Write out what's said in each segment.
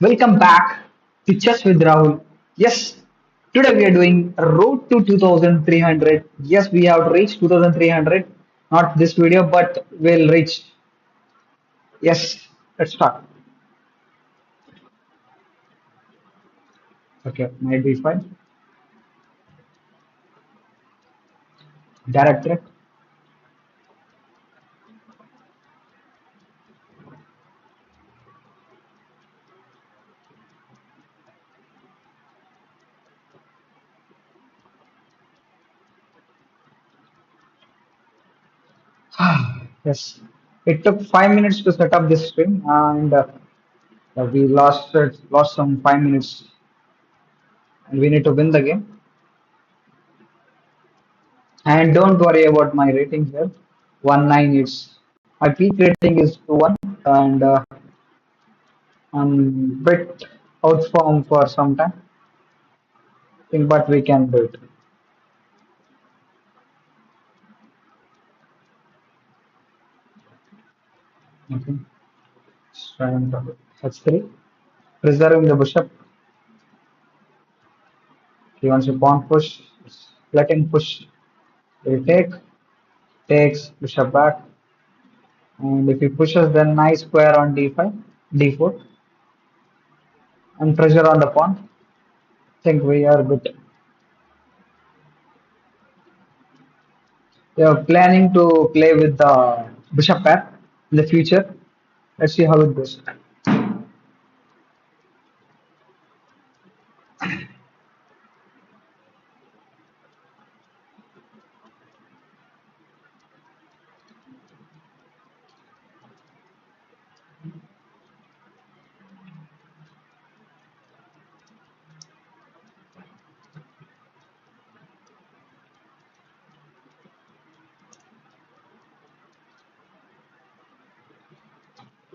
Welcome back to Chess with Rahul. Yes, today we are doing Road to 2300. Yes, we have reached 2300. Not this video, but we'll reach. Yes, let's start. Okay, might be fine. Direct threat. Yes, it took 5 minutes to set up this stream, and we lost some 5 minutes, and we need to win the game. And don't worry about my rating here. 1-9 is my peak rating is 2-1, and I'm bit out form for some time, think, but we can do it. Okay. Strand H3. Preserving the bishop. He wants a pawn push. Let him push. He'll take. Takes bishop back. And if he pushes, then nice square on d5, d4, and pressure on the pawn. Think we are good. We are planning to play with the bishop pair in the future. Let's see how it goes.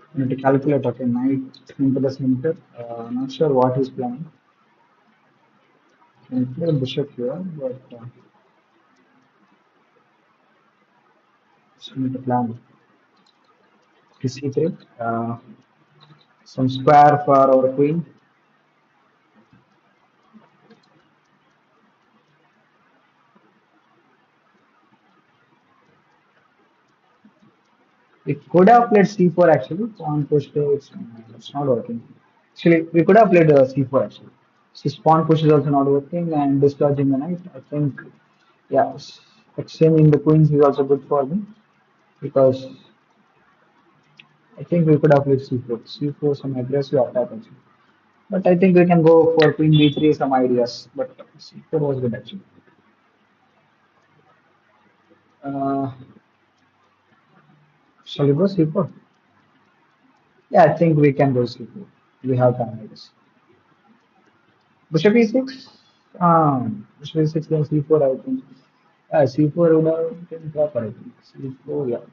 I need to calculate. Okay, knight into the center. Not sure what he's planning. Can play bishop here, but just need to plan. C3. Some square for our queen. We could have played c4 actually. Pawn push it's not working. Actually, we could have played c4 actually. This pawn push is also not working and dislodging the knight. I think, yeah, exchanging the queens is also good for me because I think we could have played c4. C4 some aggressive attack also. But I think we can go for queen b3 some ideas. But c4 was good actually. Uh, shall we go c4? Yeah, I think we can go c4. We have time, I guess. Bishop e6? Bishop e6 then c4, I think. Yeah, c4 would have been proper, I think. C4, yeah.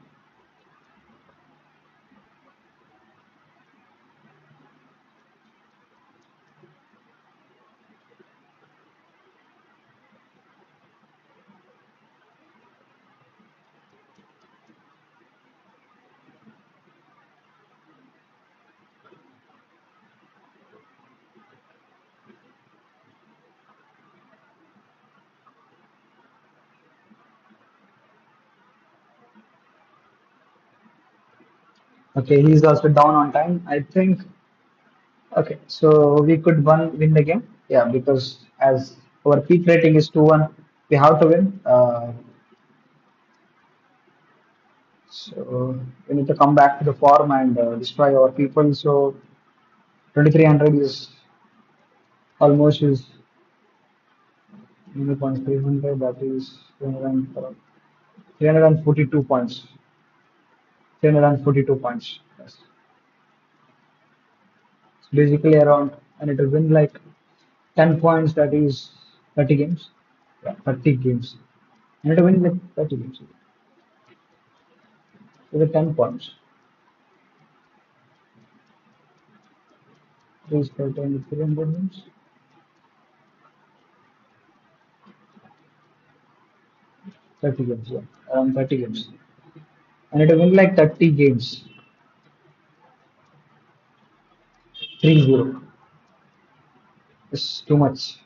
Okay, he's also down on time. I think, okay, so we could win the game. Yeah, because as our peak rating is 2-1, we have to win. So we need to come back to the form and destroy our people. So 2300 is almost is many points 300, that is 342 points. 342 points. Yes. So basically around I need to win like 10 points, that is 30 games. Yeah, 30 games. I need to win like 30 games. So the 10 points. Please 300 games. 30 games, yeah. Around 30 games. I need to win like 30 games. 3-0. It's too much.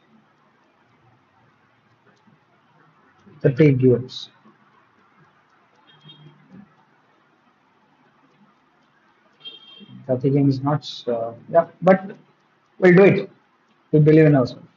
30 gives. I think is not. Yeah, but we'll do it. We believe in ourselves.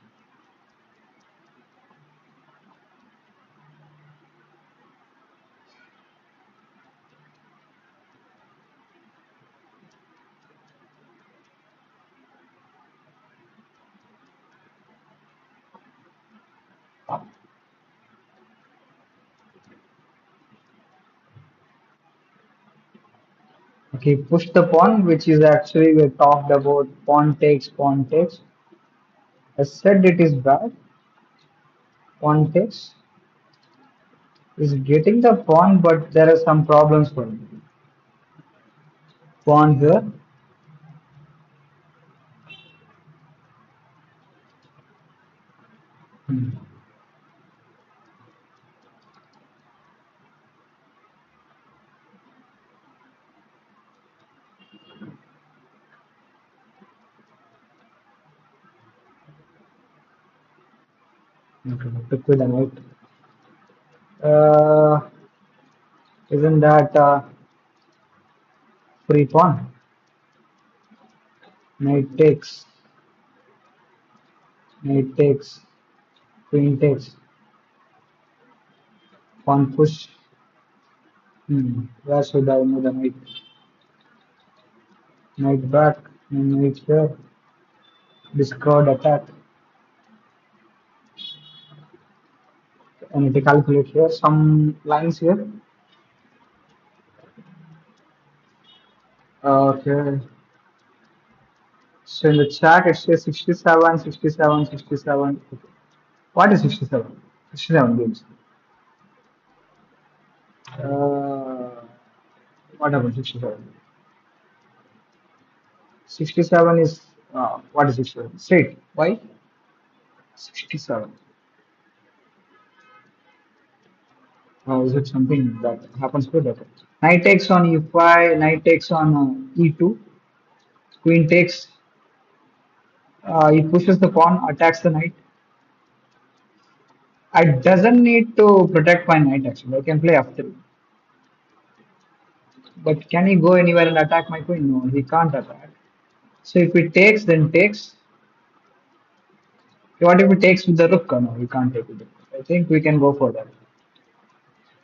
Okay, push the pawn, which is actually we talked about pawn takes, pawn takes. I said it is bad. Pawn takes is getting the pawn, but there are some problems for me. Pawn here. Hmm. Okay, took with the knight. Uh, isn't that free pawn? Knight takes, knight takes, queen takes, pawn push. Where should I move the knight? Knight back, knight here, discard attack. I need to calculate here some lines here. Okay. So in the chat it says 67, 67, 67. What is 67? 67 games. Uh, what about 67? 67 is what is 67? Straight. Why? 67. Is it something that happens with that? Knight takes on e5, knight takes on e2, queen takes, he pushes the pawn, attacks the knight. I doesn't need to protect my knight actually. I can play f3. But can he go anywhere and attack my queen? No, he can't attack. So if he takes, then takes. What if he takes with the rook? No, he can't take with the rook. I think we can go for that.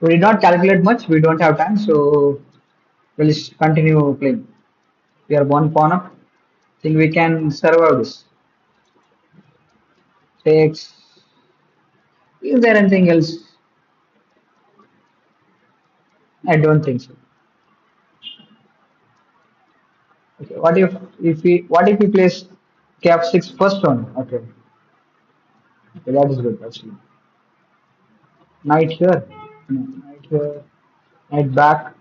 We did not calculate much. We don't have time, so we'll just continue playing. We are one pawn up. Think we can survive this. Takes. Is there anything else? I don't think so. Okay. What if he plays F6 first one? Okay. Okay, that is good actually. Knight here. No, knight here. Knight back.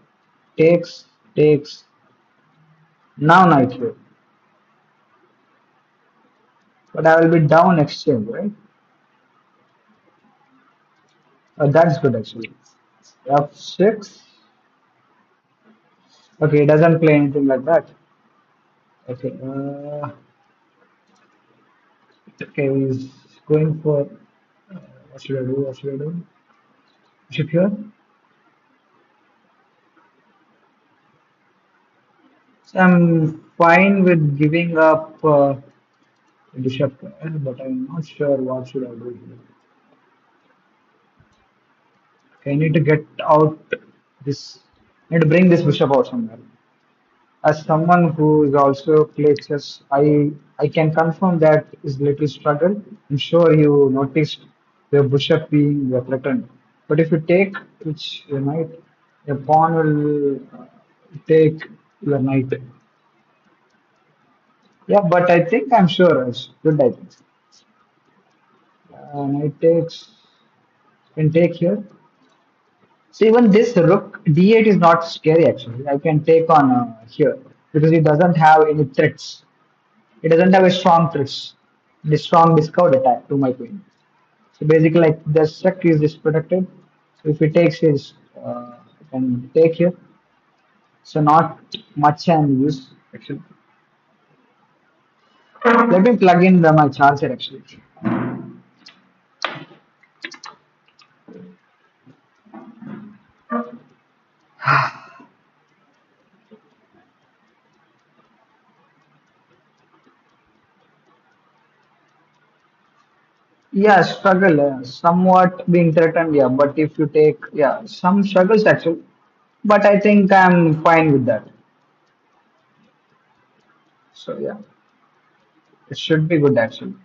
Takes. Takes. Now knight here. But I will be down exchange, right? That's good actually. F6. Okay, it doesn't play anything like that. Okay. Okay, he's going for. What should I do? What should I do? Bishop here. So I'm fine with giving up bishop, but I'm not sure what should I do here. Okay, I need to get out this. I need to bring this bishop out somewhere. As someone who is also played chess, I can confirm that is little struggle. I'm sure you noticed your bishop being threatened. But if you take which your knight, your pawn will take your knight. Yeah, but I think I'm sure it's good. I think knight takes can take here. So even this rook d8 is not scary actually. I can take on here because it doesn't have any threats. It doesn't have a strong threats, the strong discard attack to my queen. So basically, like the check is just protected. So if it takes his, I can take here. So not much and use actually. Let me plug in my charger actually. Yeah, struggle, somewhat being threatened, yeah. But if you take, yeah, some struggles actually. But I think I'm fine with that. So yeah, it should be good actually.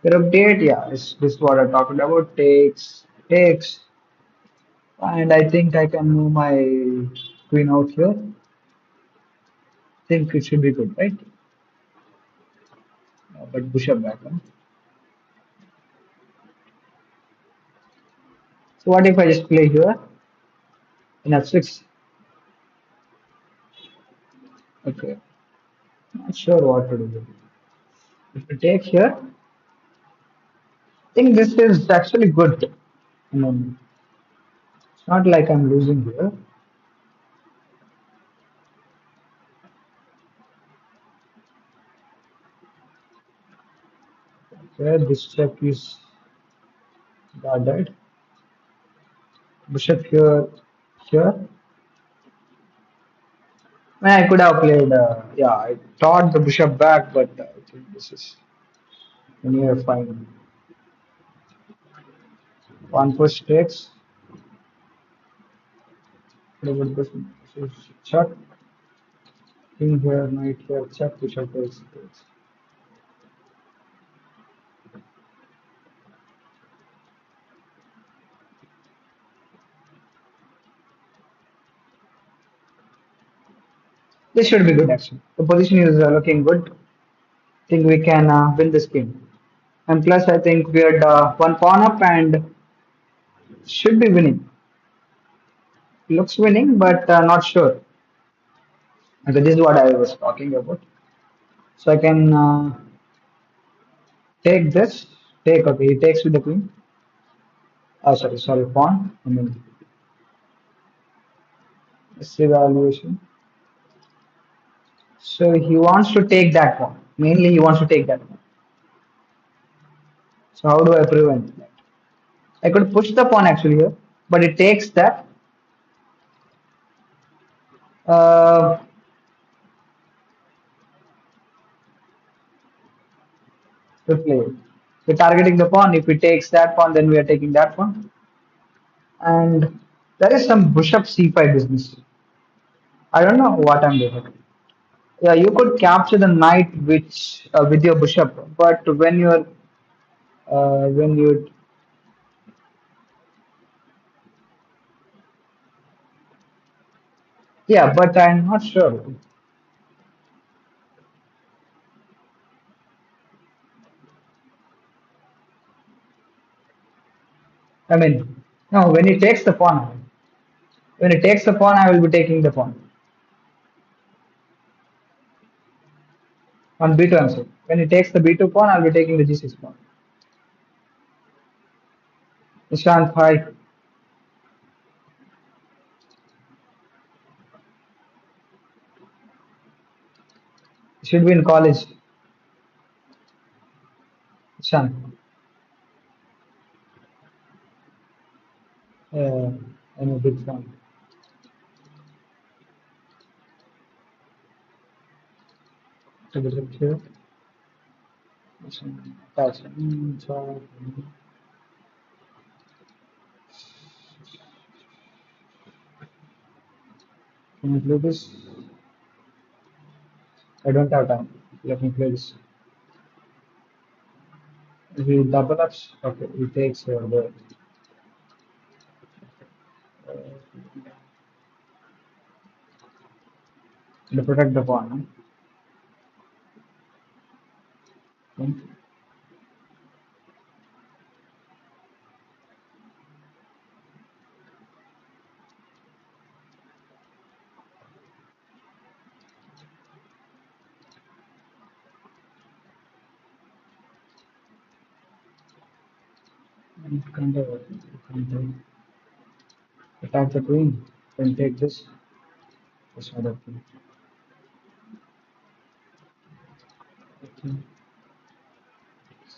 Your update, yeah, is this what I talked about? Takes, and I think I can move my queen out here. Think it should be good, right? But bishop back, huh? So what if I just play here in f6? Okay, not sure what to do. If I take here, I think this is actually good. I mean, it's not like I'm losing here. Okay, this check is guarded. Bishop here, here. I could have played, yeah, I thought the bishop back, but I think this is near fine. One push takes, check, king here, knight here, check, bishop takes. This should be good actually. The position is looking good. I think we can win this game. And plus, I think we had one pawn up and should be winning. Looks winning, but not sure. Okay, this is what I was talking about. So I can take this. Take, okay, he takes with the queen. Sorry, pawn. I mean, this evaluation. So he wants to take that pawn. Mainly, he wants to take that pawn. So how do I prevent that? I could push the pawn actually here, but it takes that. Uh, to play it. We're targeting the pawn. If he takes that pawn, then we are taking that pawn. And there is some bishop c5 business. I don't know what I'm doing. Yeah, you could capture the knight which with your bishop, but when you yeah, but I'm not sure. I mean, no, when he takes the pawn, I will be taking the pawn on b2 answer. When he takes the b2 pawn, I'll be taking the g6 pawn. Nishant, hi. You should be in college. Nishant, I'm a big fan. So bishop here. That's so can I play this? I don't have time. Let me play this. If he double ups, okay, he takes the protect the pawn. Huh? And kind of attack the queen. Then take this other thing. This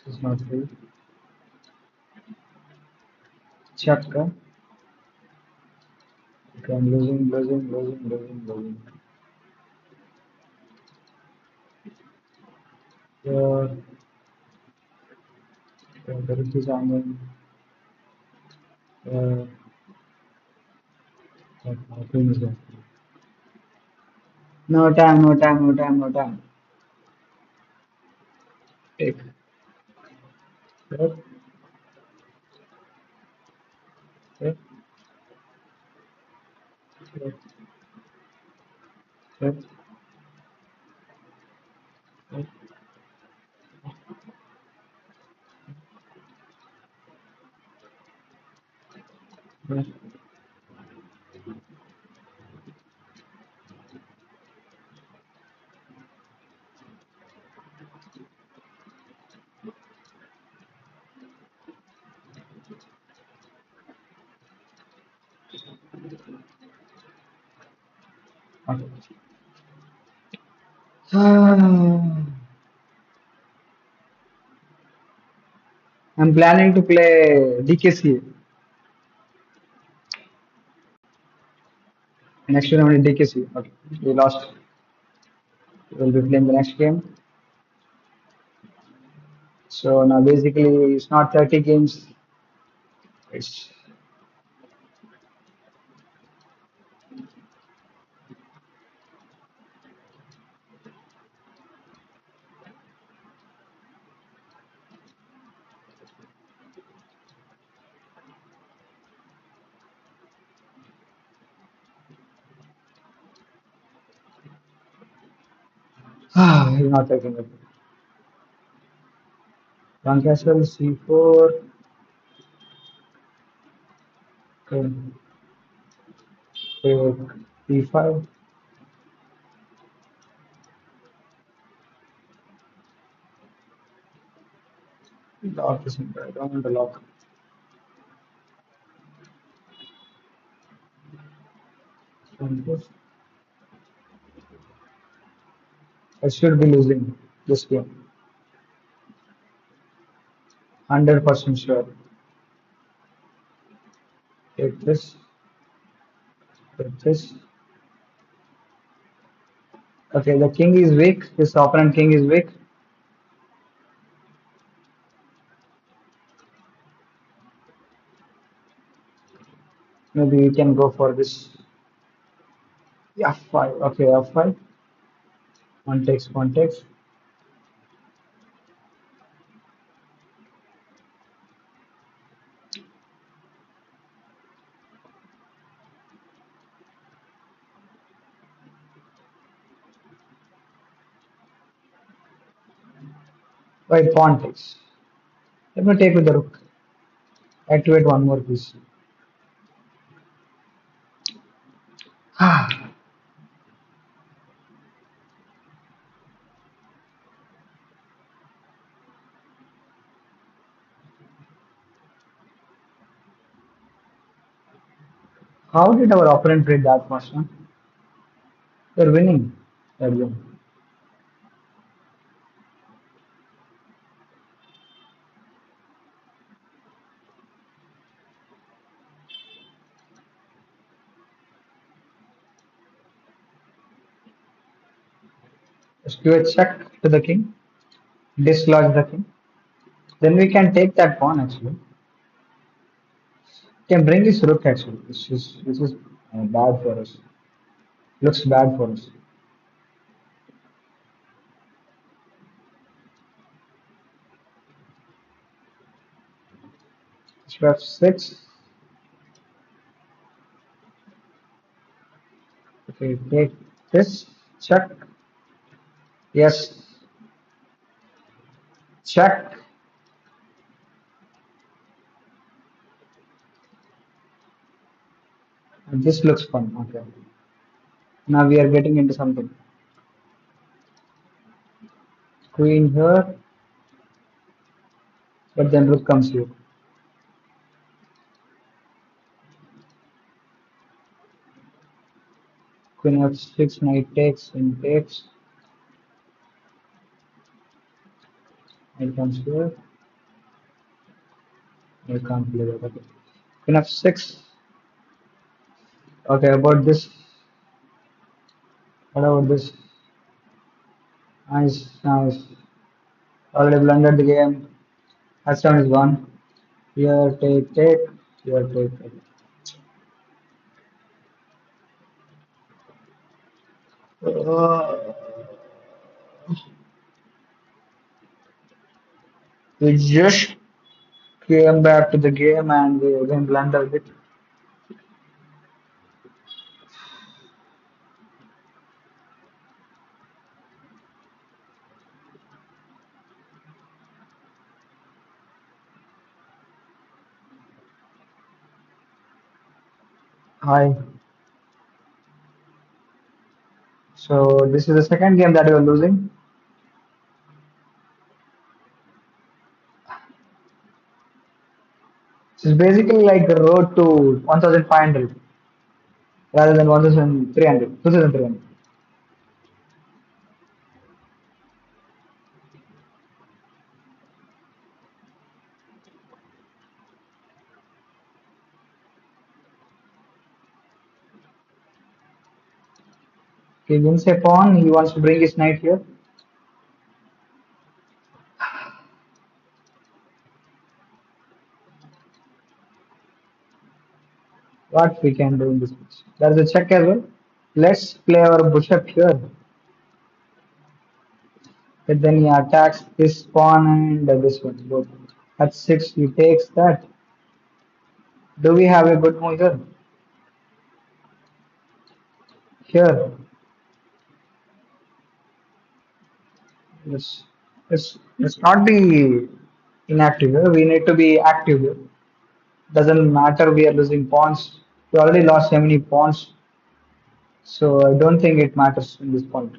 is not free. Check. Okay, I'm losing. Uh, there is this angle. Uh, Queen is there. No time. Take. Yep, yep, yep, yep, yep, yep. Okay. I'm planning to play DKC. Next tournament DKC. Okay. We lost. We'll be playing the next game. So now basically it's not 30 games. It's he's not taking it. Castle C4. Okay. Take D5. Lock is in there. I don't want to lock. I should be losing this game. 100% sure. Take this. Take this. Okay, the king is weak. This opponent king is weak. Maybe we can go for this. Yeah, F5. Okay, F5. One takes. Wait, pawn takes. Let me take with the rook. Activate one more piece. Ah, how did our opponent play that much? Huh? They're winning that game. Let's do a check to the king. Dislodge the king. Then we can take that pawn actually. Can bring this rook actually. This is bad for us. Looks bad for us. F6. Okay, take this. Check. Yes. Check. And this looks fun. Okay. Now we are getting into something. Queen here, but then rook comes here. Queen F6, knight takes, and takes. It comes here. I can't play that. Okay. Enough six. Okay, about this. What about this? Nice, nice. Already blundered the game. Touchdown is one. Here, take. Here, take. Uh, we just came back to the game and we again blundered it. Hi. So this is the second game that we are losing. It's basically like the road to 1,500 rather than 1,300, 2,300. He wins a pawn. He wants to bring his knight here. What we can do in this match? There's a check as well. Let's play our bishop here. But then he attacks this pawn and this one both. At six, he takes that. Do we have a good move here? Here, let's not be inactive here. We need to be active here. Doesn't matter. We are losing pawns. We already lost so many pawns, so I don't think it matters in this point.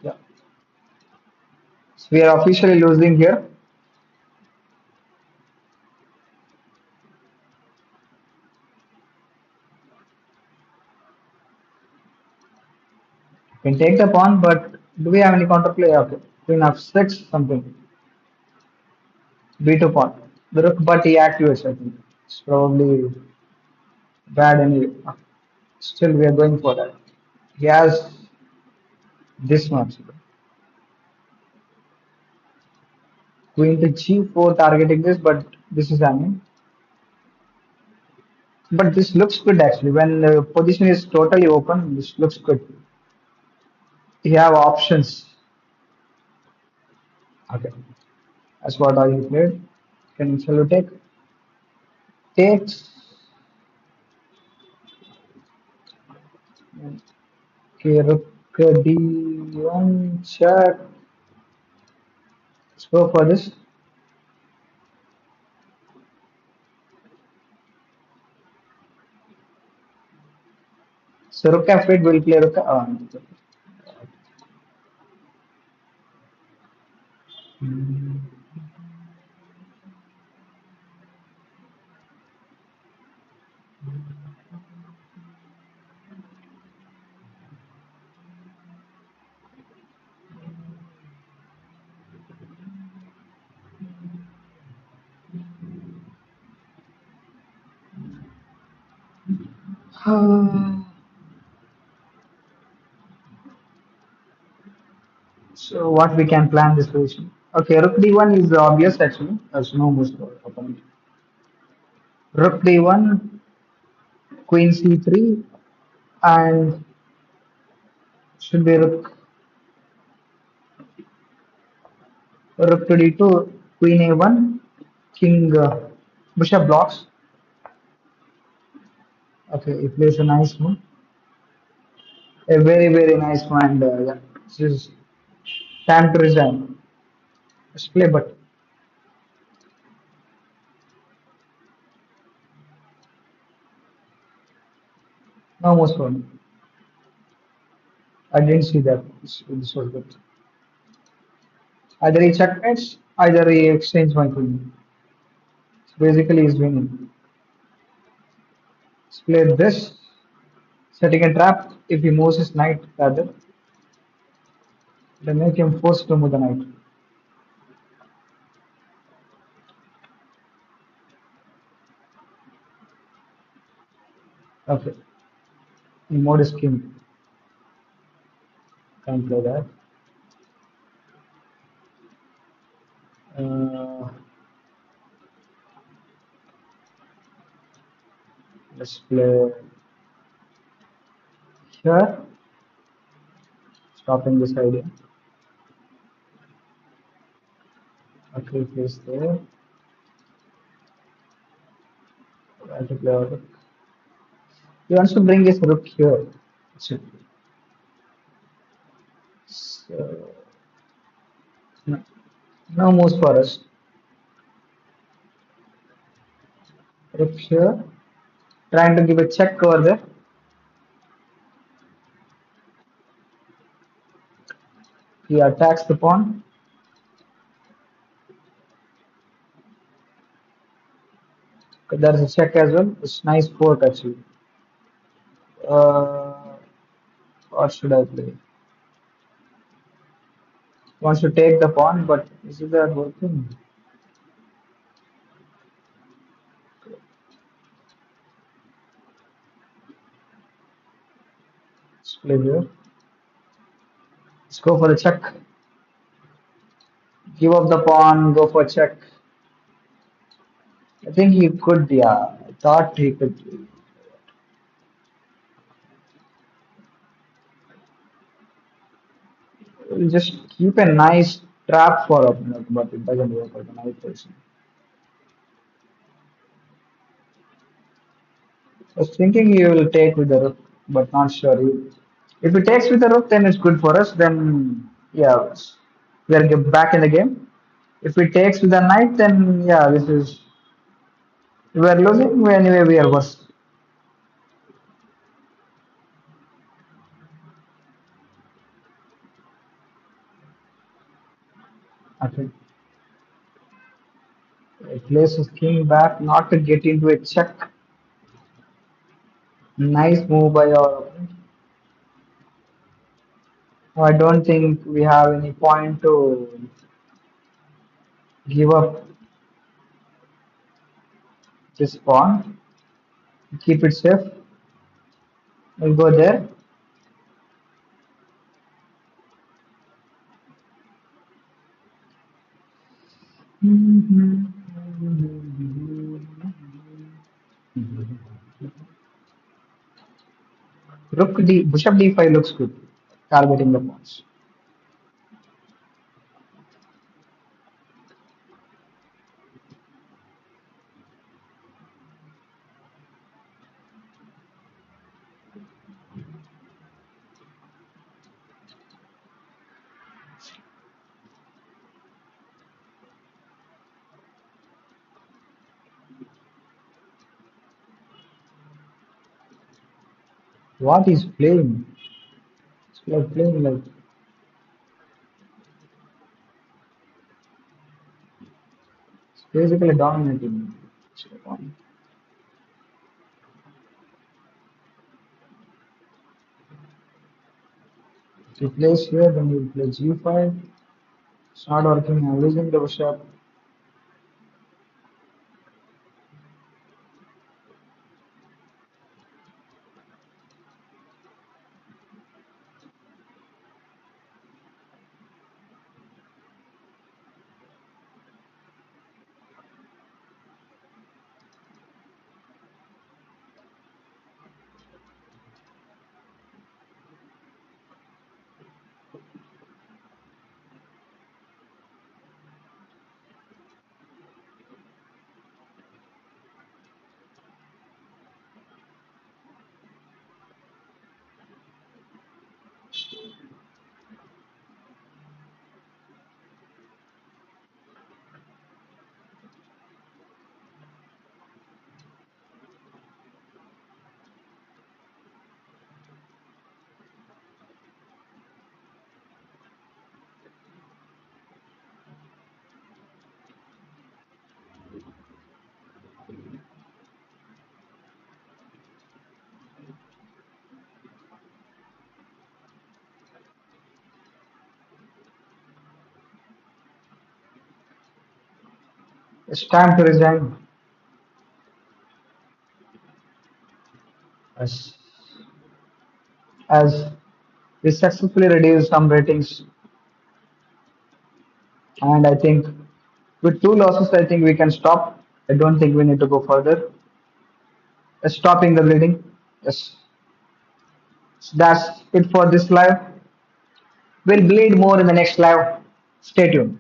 Yeah. So we are officially losing here. We can take the pawn, but do we have any counterplay? Okay. Queen f6 something. B2 pawn. The rook, but he activates. I think it's probably bad anyway. Still, we are going for that. He has this much. Queen to g4 targeting this, but this is hanging. But this looks good actually. When the position is totally open, this looks good. You have options. Okay, that's what I played. Can you take? Takes. Okay, rook d1 check. Let's go for this. So rook f8 will play rook. So what we can plan this position? Okay, rook d1 is obvious actually. There's no moves for opponent. Rook d1, queen c3, and should be rook to d2, queen a1, king bishop blocks. Okay, he plays a nice move, a very nice one. And yeah, this is time to resign. Let's play, but no moves for me. I didn't see that. This was good. Either he checkmates, either he exchanges my queen. So basically, he's winning. Play this, setting a trap if he moves his knight rather, then make him forced to move the knight. Okay, he moved his king. Can't play that. Uh, let's play here, stopping this idea. Okay, place there. Try to play out. He wants to bring his rook here. So, no, no moves for us. Rook here. Trying to give a check over there. He attacks the pawn. There's a check as well. It's nice fork actually. Uh, what should I play? Wants to take the pawn, but is it that working? Let's play here. Let's go for the check. Give up the pawn, go for check. I think he could, yeah. I thought he could. We'll just keep a nice trap for opponent, but it doesn't work for the knight person. I was thinking he will take with the rook, but not sure. If he takes with the rook, then it's good for us. Then, yeah, we are back in the game. If he takes with the knight, then yeah, this is we are losing. Anyway, we are worse. Okay. It places king back, not to get into a check. Nice move by our opponent. I don't think we have any point to give up this pawn. Keep it safe. We'll go there. Rook d, bishop d5 looks good, targeting the pawns. What is playing? It's like playing like it's basically dominating. If he plays here, then he'll play g5. It's not working. I'm losing the bishop. It's time to resign. As, as we successfully reduced some ratings, and I think with two losses, I think we can stop. I don't think we need to go further. Stopping the bleeding. Yes, that's it for this live. We'll bleed more in the next live. Stay tuned.